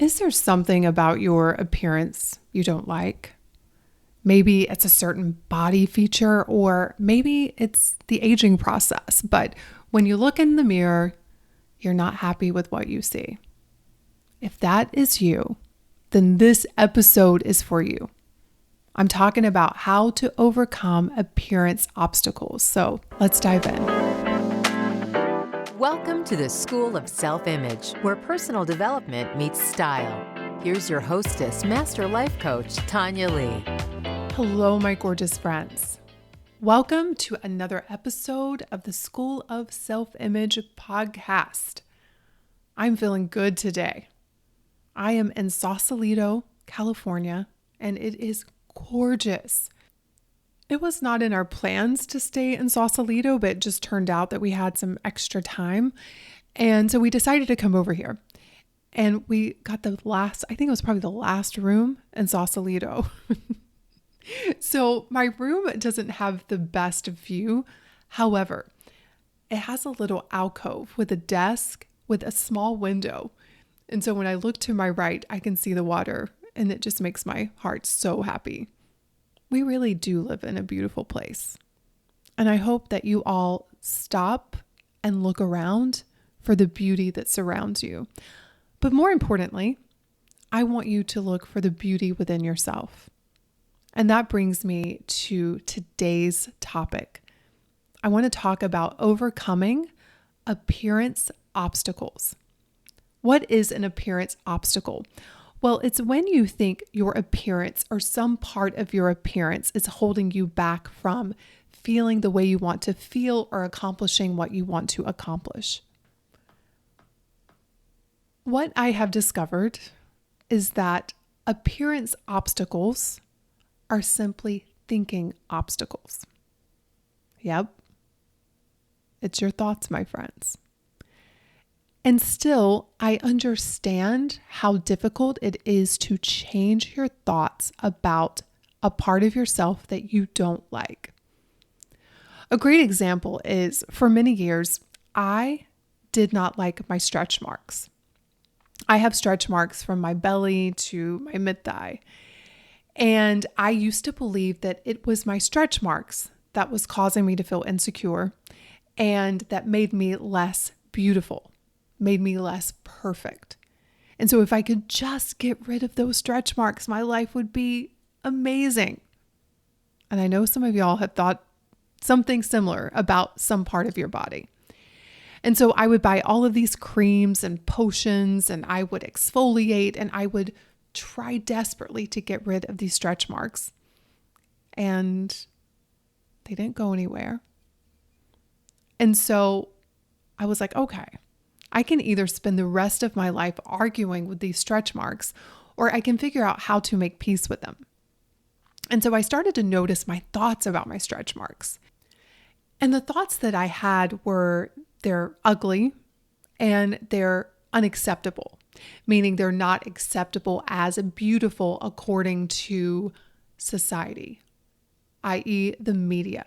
Is there something about your appearance you don't like? Maybe it's a certain body feature, or maybe it's the aging process. But when you look in the mirror, you're not happy with what you see. If that is you, then this episode is for you. I'm talking about how to overcome appearance obstacles. So let's dive in. Welcome to the School of Self-Image, where personal development meets style. Here's your hostess, Master Life Coach, Tonya Leigh. Hello, my gorgeous friends. Welcome to another episode of the School of Self-Image podcast. I'm feeling good today. I am in Sausalito, California, and it is gorgeous. It was not in our plans to stay in Sausalito, but it just turned out that we had some extra time. And so we decided to come over here. And we got I think it was probably the last room in Sausalito. So my room doesn't have the best view. However, it has a little alcove with a desk with a small window. And so when I look to my right, I can see the water, and it just makes my heart so happy. We really do live in a beautiful place. And I hope that you all stop and look around for the beauty that surrounds you. But more importantly, I want you to look for the beauty within yourself. And that brings me to today's topic. I want to talk about overcoming appearance obstacles. What is an appearance obstacle? Well, it's when you think your appearance or some part of your appearance is holding you back from feeling the way you want to feel or accomplishing what you want to accomplish. What I have discovered is that appearance obstacles are simply thinking obstacles. Yep. It's your thoughts, my friends. And still, I understand how difficult it is to change your thoughts about a part of yourself that you don't like. A great example is, for many years, I did not like my stretch marks. I have stretch marks from my belly to my mid-thigh. And I used to believe that it was my stretch marks that was causing me to feel insecure and that made me less beautiful. Made me less perfect. And so if I could just get rid of those stretch marks, my life would be amazing. And I know some of y'all have thought something similar about some part of your body. And so I would buy all of these creams and potions, and I would exfoliate, and I would try desperately to get rid of these stretch marks. And they didn't go anywhere. And so I was like, okay, I can either spend the rest of my life arguing with these stretch marks, or I can figure out how to make peace with them. And so I started to notice my thoughts about my stretch marks. And the thoughts that I had were they're ugly and they're unacceptable, meaning they're not acceptable as beautiful according to society, i.e. the media.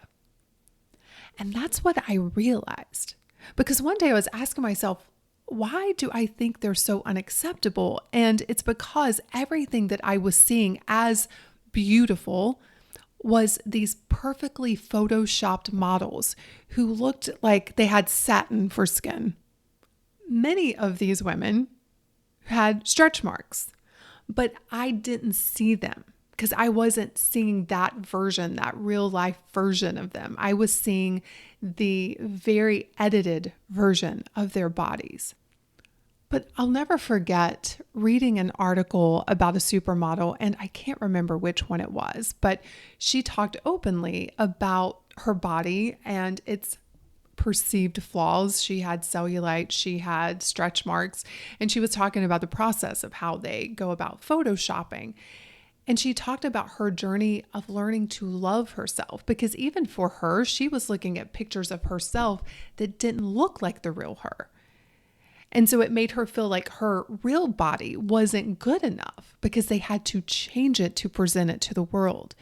And that's what I realized. Because one day I was asking myself, why do I think they're so unacceptable? And it's because everything that I was seeing as beautiful was these perfectly photoshopped models who looked like they had satin for skin. Many of these women had stretch marks, but I didn't see them because I wasn't seeing that version, that real life version of them. I was seeing the very edited version of their bodies. But I'll never forget reading an article about a supermodel, and I can't remember which one it was, but she talked openly about her body and its perceived flaws. She had cellulite, she had stretch marks, and she was talking about the process of how they go about photoshopping. And she talked about her journey of learning to love herself, because even for her, she was looking at pictures of herself that didn't look like the real her. And so it made her feel like her real body wasn't good enough because they had to change it to present it to the world.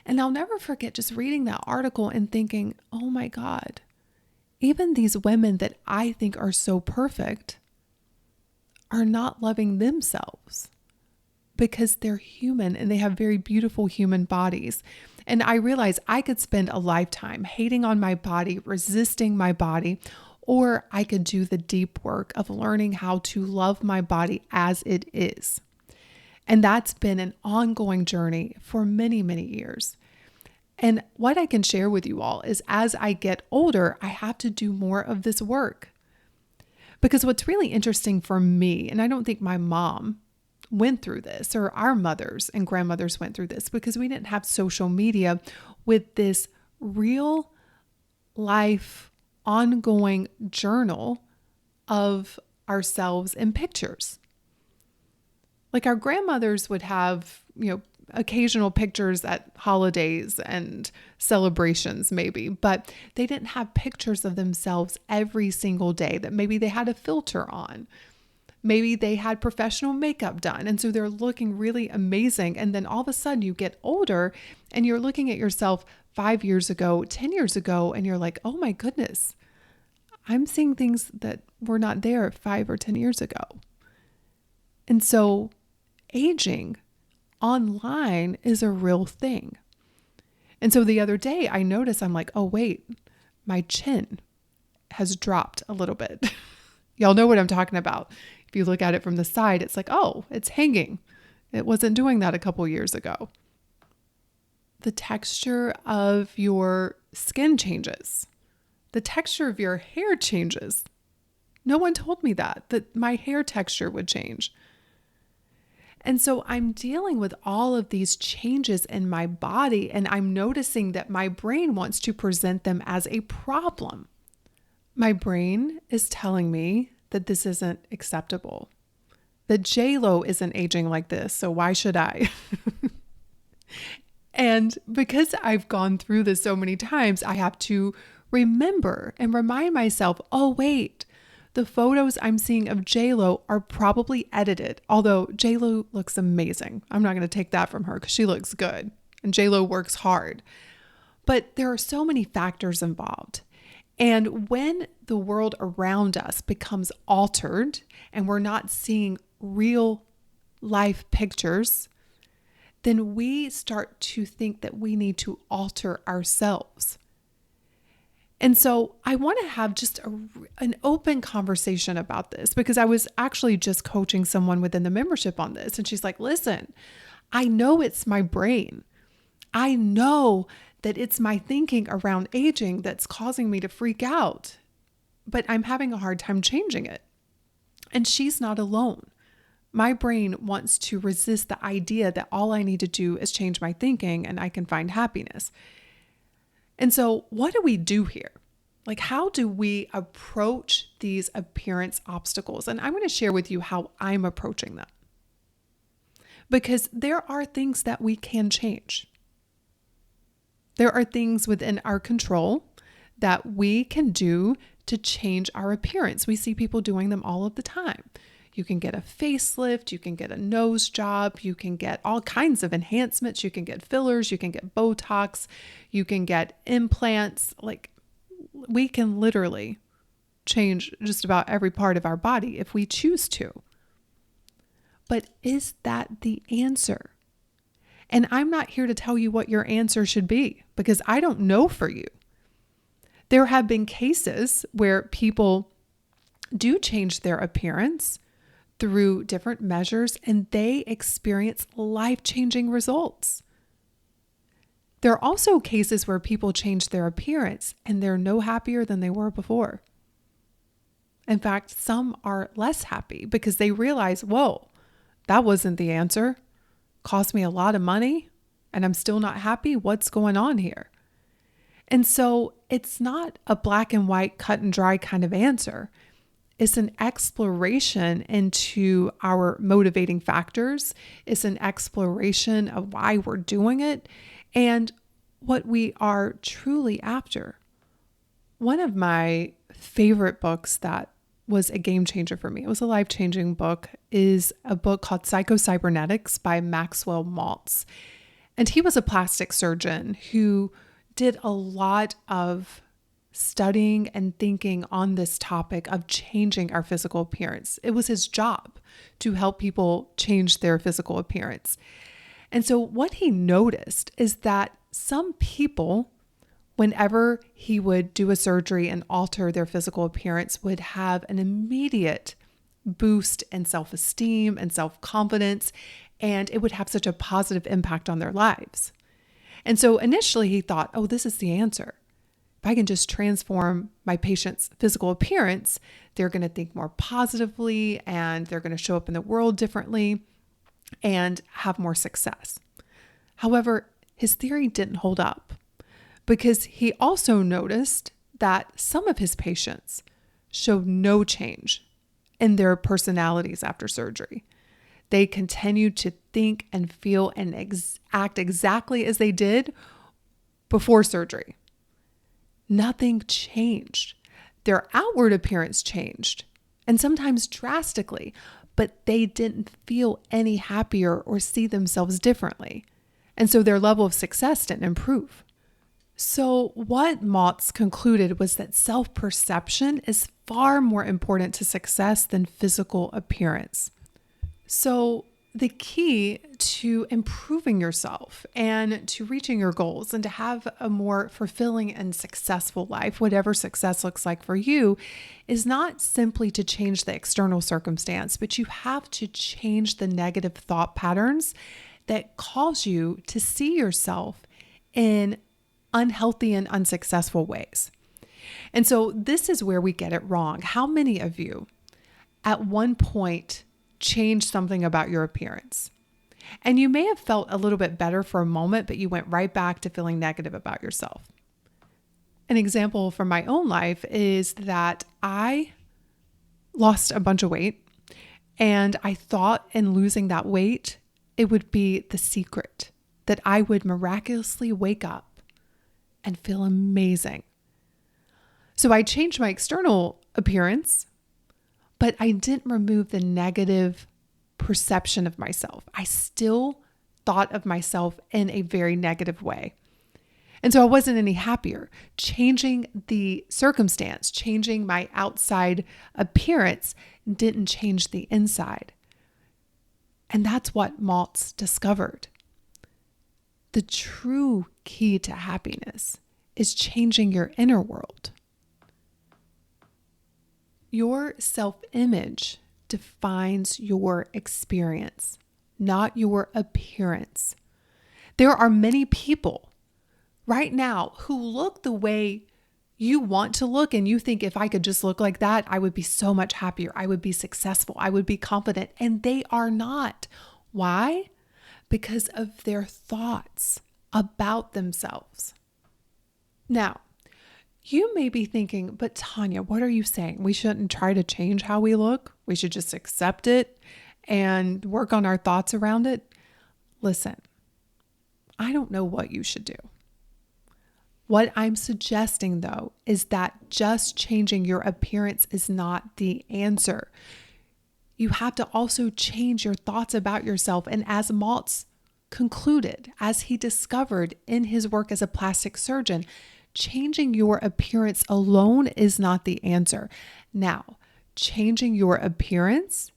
And I'll never forget just reading that article and thinking, oh my God, even these women that I think are so perfect are not loving themselves because they're human and they have very beautiful human bodies. And I realize I could spend a lifetime hating on my body, resisting my body, or I could do the deep work of learning how to love my body as it is. And that's been an ongoing journey for many, many years. And what I can share with you all is as I get older, I have to do more of this work. Because what's really interesting for me, and I don't think my mom went through this, or our mothers and grandmothers went through this, because we didn't have social media with this real life, ongoing journal of ourselves in pictures. Like our grandmothers would have, occasional pictures at holidays and celebrations maybe, but they didn't have pictures of themselves every single day that maybe they had a filter on. Maybe they had professional makeup done. And so they're looking really amazing. And then all of a sudden you get older and you're looking at yourself 5 years ago, 10 years ago, and you're like, oh my goodness, I'm seeing things that were not there 5 or 10 years ago. And so aging online is a real thing. And so the other day I noticed, I'm like, oh wait, my chin has dropped a little bit. Y'all know what I'm talking about. If you look at it from the side, it's like, oh, it's hanging. It wasn't doing that a couple years ago. The texture of your skin changes. The texture of your hair changes. No one told me that my hair texture would change. And so I'm dealing with all of these changes in my body, and I'm noticing that my brain wants to present them as a problem. My brain is telling me that this isn't acceptable, that J-Lo isn't aging like this, so why should I? And because I've gone through this so many times, I have to remember and remind myself, oh wait, the photos I'm seeing of J-Lo are probably edited, although J-Lo looks amazing. I'm not going to take that from her because she looks good and J-Lo works hard. But there are so many factors involved. And when the world around us becomes altered and we're not seeing real life pictures, then we start to think that we need to alter ourselves. And so I want to have just an open conversation about this, because I was actually just coaching someone within the membership on this. And she's like, listen, I know it's my brain. I know that it's my thinking around aging that's causing me to freak out, but I'm having a hard time changing it. And she's not alone. My brain wants to resist the idea that all I need to do is change my thinking and I can find happiness. And so what do we do here? Like, how do we approach these appearance obstacles? And I'm going to share with you how I'm approaching them. Because there are things that we can change. There are things within our control that we can do to change our appearance. We see people doing them all of the time. You can get a facelift, you can get a nose job, you can get all kinds of enhancements, you can get fillers, you can get Botox, you can get implants. Like, we can literally change just about every part of our body if we choose to. But is that the answer? And I'm not here to tell you what your answer should be, because I don't know for you. There have been cases where people do change their appearance through different measures and they experience life-changing results. There are also cases where people change their appearance and they're no happier than they were before. In fact, some are less happy because they realize, whoa, that wasn't the answer. Cost me a lot of money and I'm still not happy. What's going on here? And so it's not a black and white, cut and dry kind of answer. It's an exploration into our motivating factors. It's an exploration of why we're doing it and what we are truly after. One of my favorite books that was a game changer for me, it was a life-changing book, is a book called Psycho-Cybernetics by Maxwell Maltz. And he was a plastic surgeon who did a lot of studying and thinking on this topic of changing our physical appearance. It was his job to help people change their physical appearance. And so what he noticed is that some people, whenever he would do a surgery and alter their physical appearance, would have an immediate boost in self-esteem and self-confidence, and it would have such a positive impact on their lives. And so initially he thought, oh, this is the answer. If I can just transform my patient's physical appearance, they're going to think more positively and they're going to show up in the world differently and have more success. However, his theory didn't hold up because he also noticed that some of his patients showed no change in their personalities after surgery. They continued to think and feel and act exactly as they did before surgery. Nothing changed. Their outward appearance changed, and sometimes drastically, but they didn't feel any happier or see themselves differently. And so their level of success didn't improve. So what Maltz concluded was that self-perception is far more important to success than physical appearance. So the key to improving yourself and to reaching your goals and to have a more fulfilling and successful life, whatever success looks like for you, is not simply to change the external circumstance, but you have to change the negative thought patterns that cause you to see yourself in unhealthy and unsuccessful ways. And so this is where we get it wrong. How many of you at one point changed something about your appearance? And you may have felt a little bit better for a moment, but you went right back to feeling negative about yourself. An example from my own life is that I lost a bunch of weight, and I thought in losing that weight, it would be the secret that I would miraculously wake up and feel amazing. So I changed my external appearance, but I didn't remove the negative perception of myself. I still thought of myself in a very negative way. And so I wasn't any happier. Changing the circumstance, changing my outside appearance didn't change the inside. And that's what Maltz discovered. The true key to happiness is changing your inner world. Your self-image defines your experience, not your appearance. There are many people right now who look the way you want to look, and you think, if I could just look like that, I would be so much happier. I would be successful. I would be confident. And they are not. Why? Because of their thoughts about themselves. Now, you may be thinking, but Tonya, what are you saying? We shouldn't try to change how we look. We should just accept it and work on our thoughts around it. Listen, I don't know what you should do. What I'm suggesting, though, is that just changing your appearance is not the answer. You have to also change your thoughts about yourself. And as Maltz concluded, as he discovered in his work as a plastic surgeon, changing your appearance alone is not the answer. Now, changing your appearance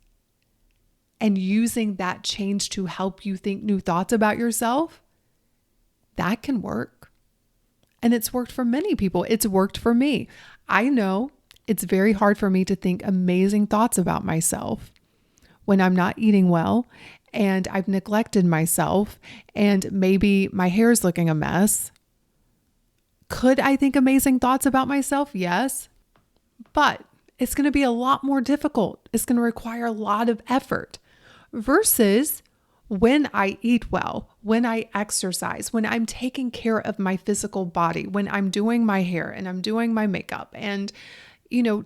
and using that change to help you think new thoughts about yourself, that can work. And it's worked for many people. It's worked for me. I know it's very hard for me to think amazing thoughts about myself when I'm not eating well and I've neglected myself and maybe my hair is looking a mess. Could I think amazing thoughts about myself? Yes, but it's going to be a lot more difficult. It's going to require a lot of effort versus when I eat well, when I exercise, when I'm taking care of my physical body, when I'm doing my hair and I'm doing my makeup and,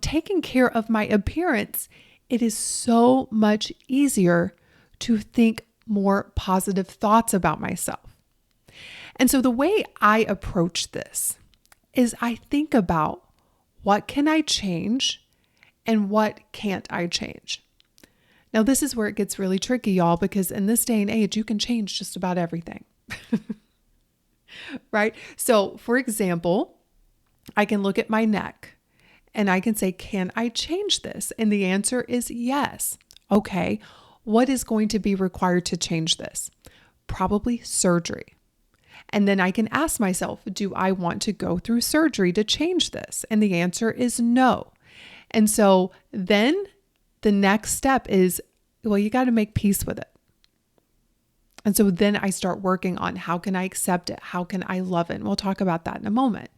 taking care of my appearance, it is so much easier to think more positive thoughts about myself. And so the way I approach this is I think about what can I change and what can't I change. Now, this is where it gets really tricky, y'all, because in this day and age, you can change just about everything, right? So for example, I can look at my neck and I can say, can I change this? And the answer is yes. Okay, what is going to be required to change this? Probably surgery. And then I can ask myself, do I want to go through surgery to change this? And the answer is no. And so then the next step is, well, you got to make peace with it. And so then I start working on how can I accept it? How can I love it? And we'll talk about that in a moment.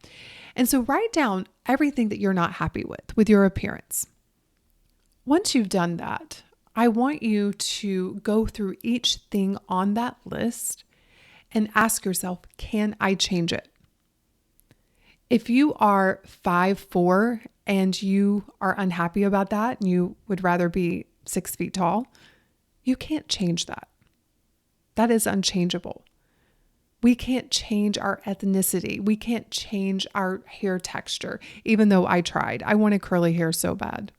And so write down everything that you're not happy with your appearance. Once you've done that, I want you to go through each thing on that list and ask yourself, can I change it? If you are 5'4" and you are unhappy about that and you would rather be 6 feet tall, you can't change that. That is unchangeable. We can't change our ethnicity. We can't change our hair texture, even though I tried. I wanted curly hair so bad.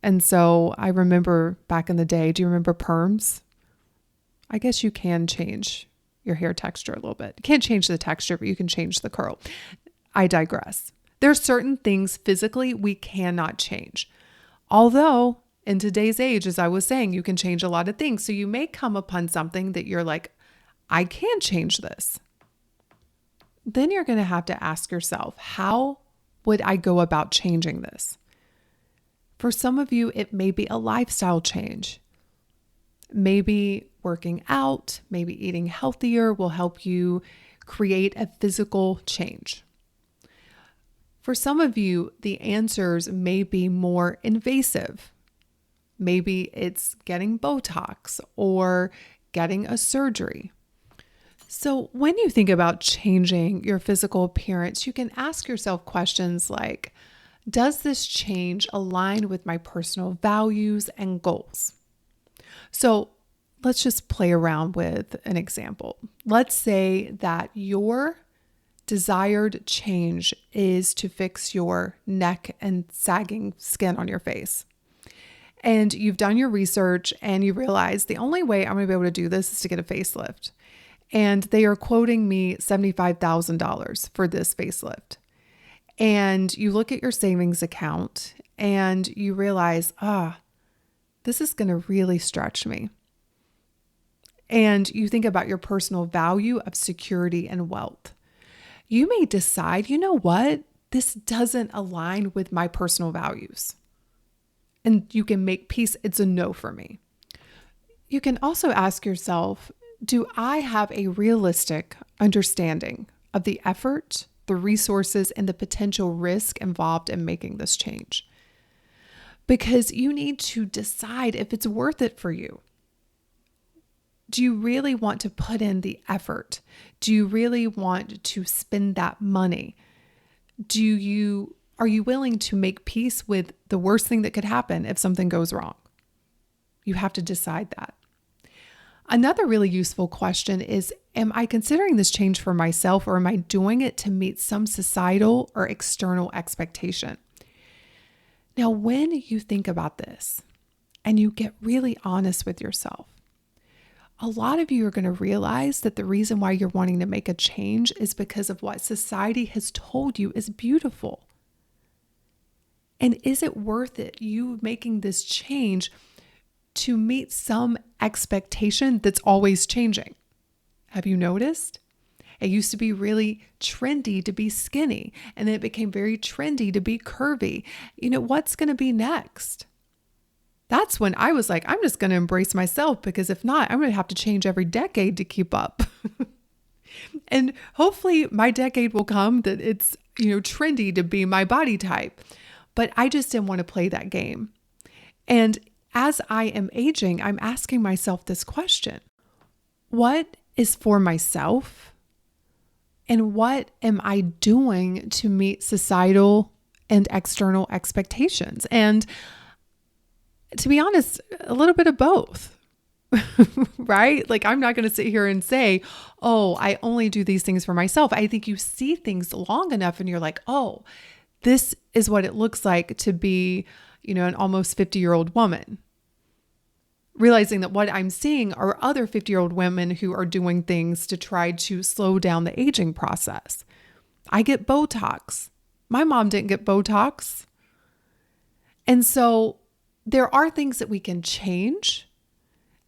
And so I remember back in the day, do you remember perms? I guess you can change your hair texture a little bit. You can't change the texture, but you can change the curl. I digress. There are certain things physically we cannot change. Although in today's age, as I was saying, you can change a lot of things. So you may come upon something that you're like, I can change this. Then you're going to have to ask yourself, how would I go about changing this? For some of you, it may be a lifestyle change. Maybe working out, maybe eating healthier will help you create a physical change. For some of you, the answers may be more invasive. Maybe it's getting Botox or getting a surgery. So when you think about changing your physical appearance, you can ask yourself questions like, does this change align with my personal values and goals? So let's just play around with an example. Let's say that your desired change is to fix your neck and sagging skin on your face. And you've done your research and you realize the only way I'm going to be able to do this is to get a facelift. And they are quoting me $75,000 for this facelift. And you look at your savings account and you realize, this is going to really stretch me. And you think about your personal value of security and wealth. You may decide, you know what? This doesn't align with my personal values. And you can make peace. It's a no for me. You can also ask yourself, do I have a realistic understanding of the effort, the resources, and the potential risk involved in making this change? Because you need to decide if it's worth it for you. Do you really want to put in the effort? Do you really want to spend that money? Are you willing to make peace with the worst thing that could happen if something goes wrong? You have to decide that. Another really useful question is, am I considering this change for myself or am I doing it to meet some societal or external expectation? Now, when you think about this and you get really honest with yourself, a lot of you are going to realize that the reason why you're wanting to make a change is because of what society has told you is beautiful. And is it worth it, you making this change to meet some expectation that's always changing? Have you noticed? It used to be really trendy to be skinny, and then it became very trendy to be curvy. You know, what's going to be next? That's when I was like, I'm just going to embrace myself, because if not, I'm going to have to change every decade to keep up. And hopefully my decade will come that it's, trendy to be my body type. But I just didn't want to play that game. And as I am aging, I'm asking myself this question: what is for myself? And what am I doing to meet societal and external expectations? And to be honest, a little bit of both, right? Like, I'm not going to sit here and say, oh, I only do these things for myself. I think you see things long enough and you're like, oh, this is what it looks like to be, an almost 50-year-old woman. Realizing that what I'm seeing are other 50-year-old women who are doing things to try to slow down the aging process. I get Botox. My mom didn't get Botox. And so there are things that we can change.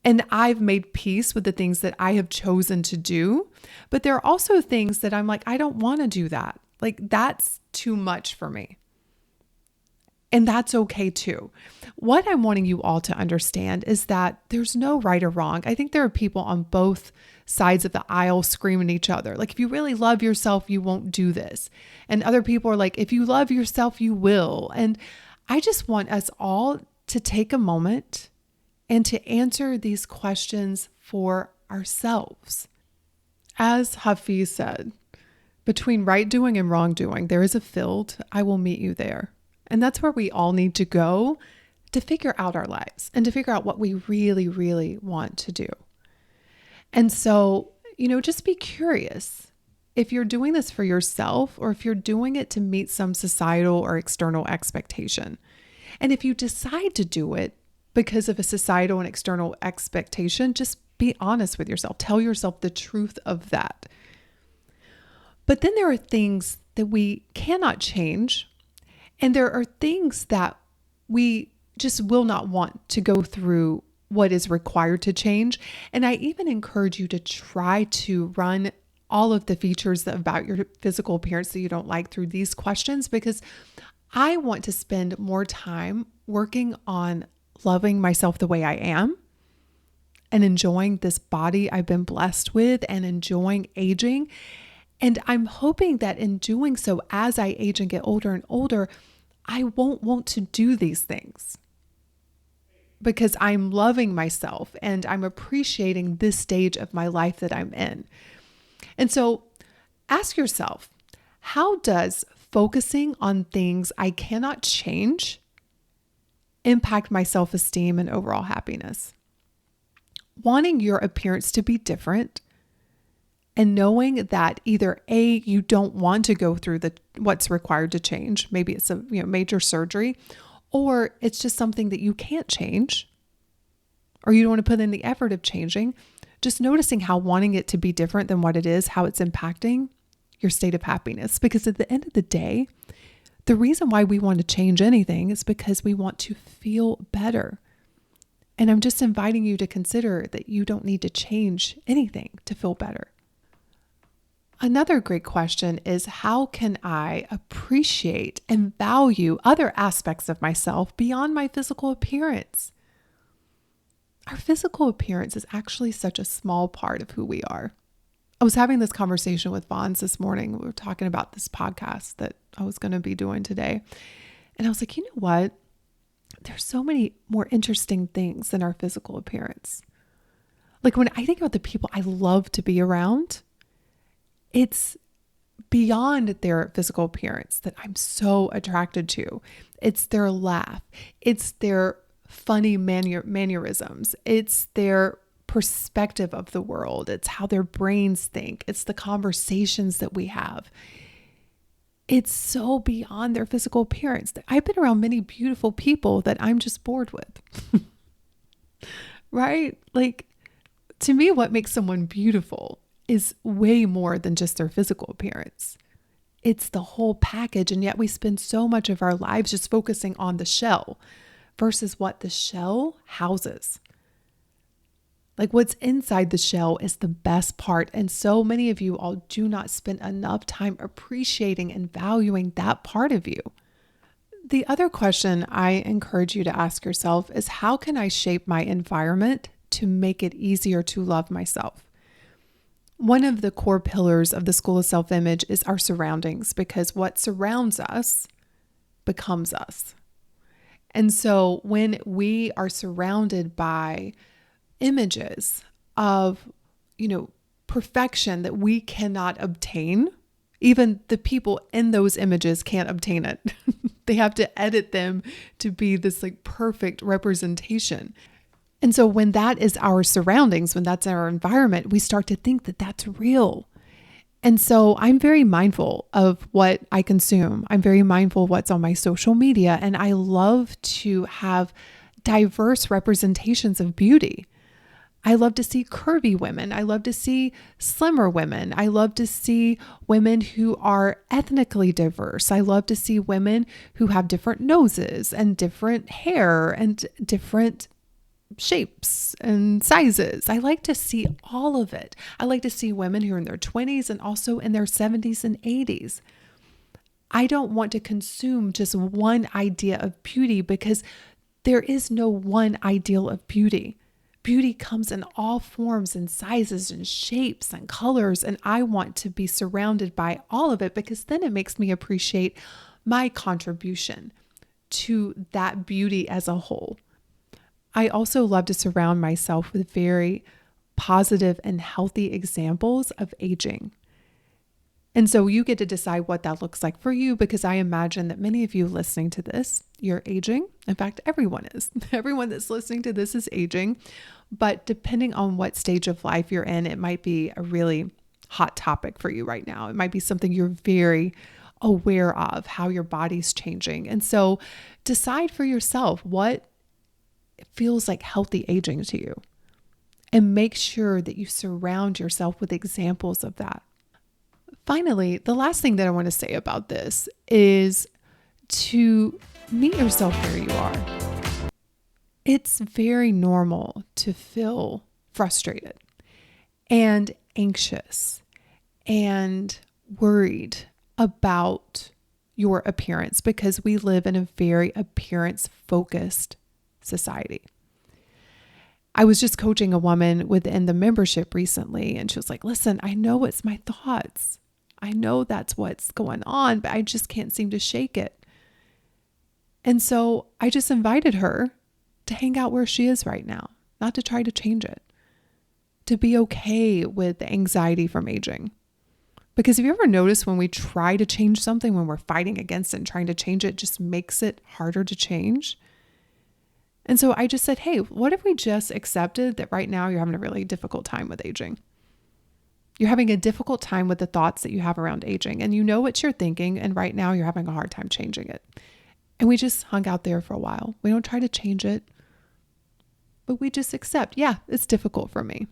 And I've made peace with the things that I have chosen to do. But there are also things that I'm like, I don't want to do that. Like, that's too much for me. And that's okay too. What I'm wanting you all to understand is that there's no right or wrong. I think there are people on both sides of the aisle screaming at each other. Like, if you really love yourself, you won't do this. And other people are like, if you love yourself, you will. And I just want us all to take a moment and to answer these questions for ourselves. As Hafiz said, between right doing and wrong doing, there is a field. I will meet you there. And that's where we all need to go to figure out our lives and to figure out what we really, really want to do. And so, just be curious if you're doing this for yourself or if you're doing it to meet some societal or external expectation. And if you decide to do it because of a societal and external expectation, just be honest with yourself. Tell yourself the truth of that. But then there are things that we cannot change. And there are things that we just will not want to go through what is required to change. And I even encourage you to try to run all of the features about your physical appearance that you don't like through these questions, because I want to spend more time working on loving myself the way I am and enjoying this body I've been blessed with and enjoying aging. And I'm hoping that in doing so, as I age and get older and older, I won't want to do these things because I'm loving myself and I'm appreciating this stage of my life that I'm in. And so ask yourself, how does focusing on things I cannot change impact my self-esteem and overall happiness? Wanting your appearance to be different and knowing that either A, you don't want to go through what's required to change, maybe it's a major surgery, or it's just something that you can't change, or you don't want to put in the effort of changing, just noticing how wanting it to be different than what it is, how it's impacting your state of happiness. Because at the end of the day, the reason why we want to change anything is because we want to feel better. And I'm just inviting you to consider that you don't need to change anything to feel better. Another great question is, how can I appreciate and value other aspects of myself beyond my physical appearance? Our physical appearance is actually such a small part of who we are. I was having this conversation with Vons this morning. We were talking about this podcast that I was going to be doing today. And I was like, you know what? There's so many more interesting things than our physical appearance. Like, when I think about the people I love to be around, it's beyond their physical appearance that I'm so attracted to. It's their laugh. It's their funny mannerisms. It's their perspective of the world. It's how their brains think. It's the conversations that we have. It's so beyond their physical appearance. I've been around many beautiful people that I'm just bored with. Right? Like, to me, what makes someone beautiful is way more than just their physical appearance. It's the whole package. And yet we spend so much of our lives just focusing on the shell versus what the shell houses. Like, what's inside the shell is the best part. And so many of you all do not spend enough time appreciating and valuing that part of you. The other question I encourage you to ask yourself is, how can I shape my environment to make it easier to love myself? One of the core pillars of the School of Self-Image is our surroundings, because what surrounds us becomes us. And so when we are surrounded by images of, perfection that we cannot obtain, even the people in those images can't obtain it. They have to edit them to be this perfect representation. And so when that is our surroundings, when that's our environment, we start to think that that's real. And so I'm very mindful of what I consume. I'm very mindful of what's on my social media. And I love to have diverse representations of beauty. I love to see curvy women. I love to see slimmer women. I love to see women who are ethnically diverse. I love to see women who have different noses and different hair and different shapes and sizes. I like to see all of it. I like to see women who are in their 20s and also in their 70s and 80s. I don't want to consume just one idea of beauty because there is no one ideal of beauty. Beauty comes in all forms and sizes and shapes and colors, and I want to be surrounded by all of it because then it makes me appreciate my contribution to that beauty as a whole. I also love to surround myself with very positive and healthy examples of aging. And so you get to decide what that looks like for you, because I imagine that many of you listening to this, you're aging. In fact, everyone is. Everyone that's listening to this is aging. But depending on what stage of life you're in, it might be a really hot topic for you right now. It might be something you're very aware of, how your body's changing. And so decide for yourself what feels like healthy aging to you, and make sure that you surround yourself with examples of that. Finally, the last thing that I want to say about this is to meet yourself where you are. It's very normal to feel frustrated and anxious and worried about your appearance because we live in a very appearance-focused society. I was just coaching a woman within the membership recently, and she was like, listen, I know it's my thoughts. I know that's what's going on, but I just can't seem to shake it. And so I just invited her to hang out where she is right now, not to try to change it, to be okay with the anxiety from aging. Because have you ever noticed when we try to change something, when we're fighting against it and trying to change it, just makes it harder to change? And so I just said, hey, what if we just accepted that right now you're having a really difficult time with aging? You're having a difficult time with the thoughts that you have around aging, and you know what you're thinking, and right now you're having a hard time changing it. And we just hung out there for a while. We don't try to change it, but we just accept, yeah, it's difficult for me.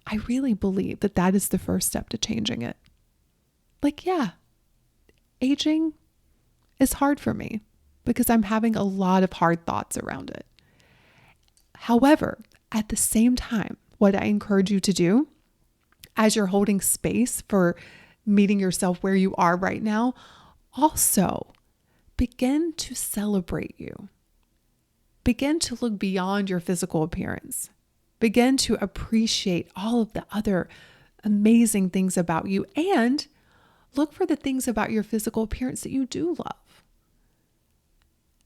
I really believe that that is the first step to changing it. Like, yeah, aging is hard for me because I'm having a lot of hard thoughts around it. However, at the same time, what I encourage you to do as you're holding space for meeting yourself where you are right now, also begin to celebrate you. Begin to look beyond your physical appearance. Begin to appreciate all of the other amazing things about you, and look for the things about your physical appearance that you do love.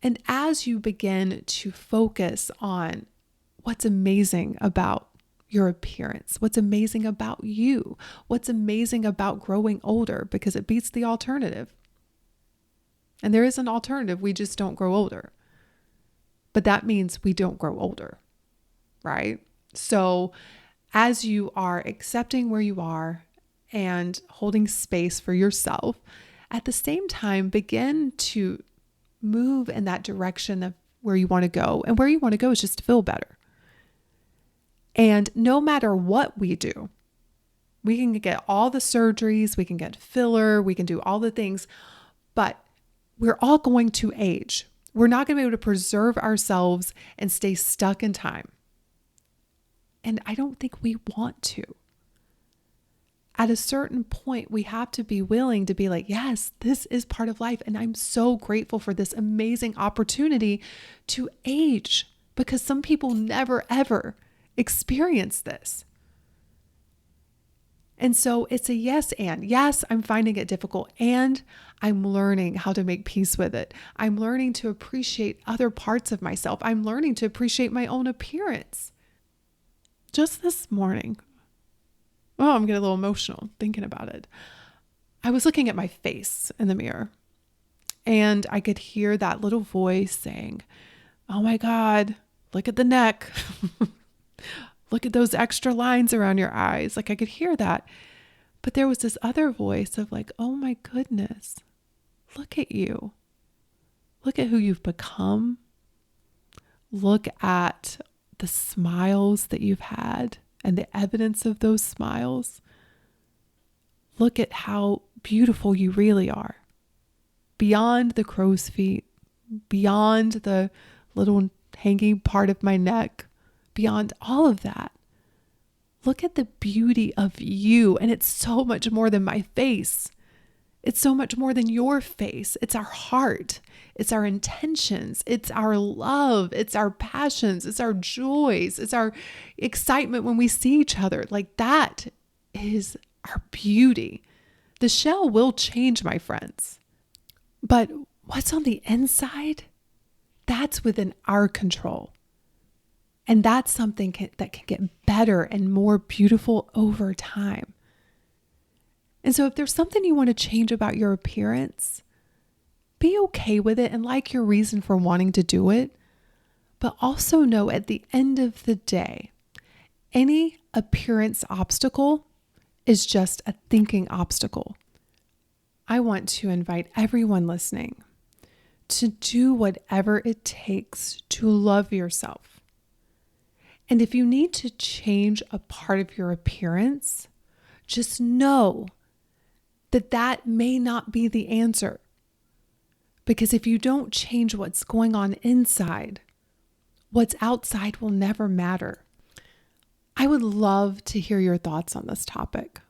And as you begin to focus on what's amazing about your appearance, what's amazing about you, what's amazing about growing older, because it beats the alternative. And there is an alternative, we just don't grow older. But that means we don't grow older, right? So as you are accepting where you are and holding space for yourself, at the same time, begin to move in that direction of where you want to go. And where you want to go is just to feel better. And no matter what we do, we can get all the surgeries, we can get filler, we can do all the things, but we're all going to age. We're not going to be able to preserve ourselves and stay stuck in time. And I don't think we want to. At a certain point, we have to be willing to be like, yes, this is part of life. And I'm so grateful for this amazing opportunity to age, because some people never, ever experience this. And so it's a yes, and yes, I'm finding it difficult, and I'm learning how to make peace with it. I'm learning to appreciate other parts of myself. I'm learning to appreciate my own appearance. Just this morning, I'm getting a little emotional thinking about it. I was looking at my face in the mirror, and I could hear that little voice saying, oh my God, look at the neck. Look at those extra lines around your eyes. Like, I could hear that. But there was this other voice of like, oh my goodness, look at you. Look at who you've become. Look at the smiles that you've had and the evidence of those smiles, look at how beautiful you really are. Beyond the crow's feet, beyond the little hanging part of my neck, beyond all of that, look at the beauty of you. And it's so much more than my face. It's so much more than your face. It's our heart. It's our intentions. It's our love. It's our passions. It's our joys. It's our excitement when we see each other. Like, that is our beauty. The shell will change, my friends. But what's on the inside? That's within our control. And that's something that can get better and more beautiful over time. And so if there's something you want to change about your appearance, be okay with it and like your reason for wanting to do it. But also know at the end of the day, any appearance obstacle is just a thinking obstacle. I want to invite everyone listening to do whatever it takes to love yourself. And if you need to change a part of your appearance, just know that that may not be the answer. Because if you don't change what's going on inside, what's outside will never matter. I would love to hear your thoughts on this topic.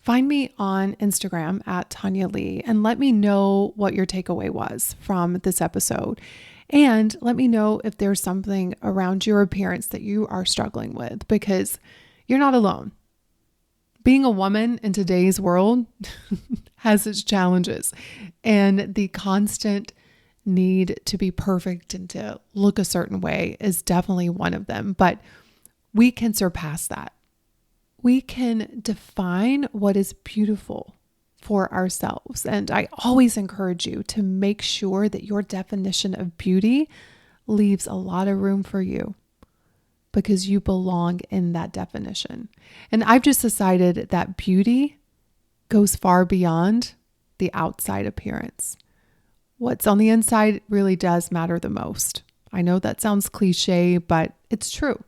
Find me on Instagram at Tonya Leigh and let me know what your takeaway was from this episode. And let me know if there's something around your appearance that you are struggling with, because you're not alone. Being a woman in today's world has its challenges, and the constant need to be perfect and to look a certain way is definitely one of them. But we can surpass that. We can define what is beautiful for ourselves. And I always encourage you to make sure that your definition of beauty leaves a lot of room for you, because you belong in that definition. And I've just decided that beauty goes far beyond the outside appearance. What's on the inside really does matter the most. I know that sounds cliche, but it's true.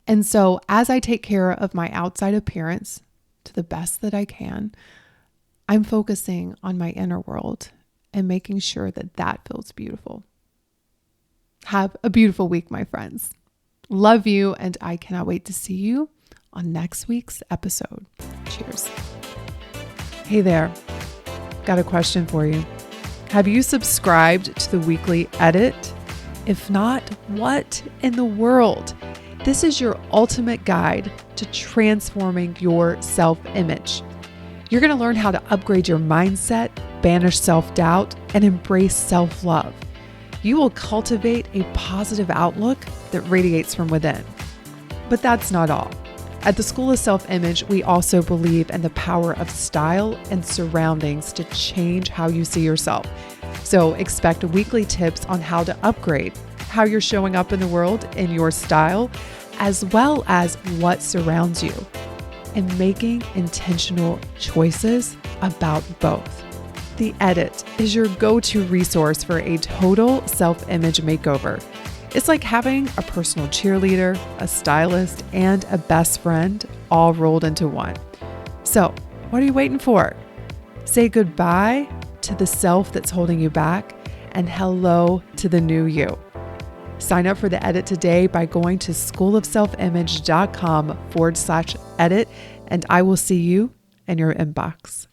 And so as I take care of my outside appearance to the best that I can, I'm focusing on my inner world and making sure that that feels beautiful. Have a beautiful week, my friends. Love you, and I cannot wait to see you on next week's episode. Cheers. Hey there. Got a question for you. Have you subscribed to the weekly edit? If not, what in the world? This is your ultimate guide to transforming your self-image. You're going to learn how to upgrade your mindset, banish self-doubt, and embrace self-love. You will cultivate a positive outlook that radiates from within. But that's not all. At the School of Self-Image, we also believe in the power of style and surroundings to change how you see yourself. So expect weekly tips on how to upgrade how you're showing up in the world in your style, as well as what surrounds you, and making intentional choices about both. The Edit is your go-to resource for a total self-image makeover. It's like having a personal cheerleader, a stylist, and a best friend all rolled into one. So, what are you waiting for? Say goodbye to the self that's holding you back and hello to the new you. Sign up for the Edit today by going to schoolofselfimage.com/edit, and I will see you in your inbox.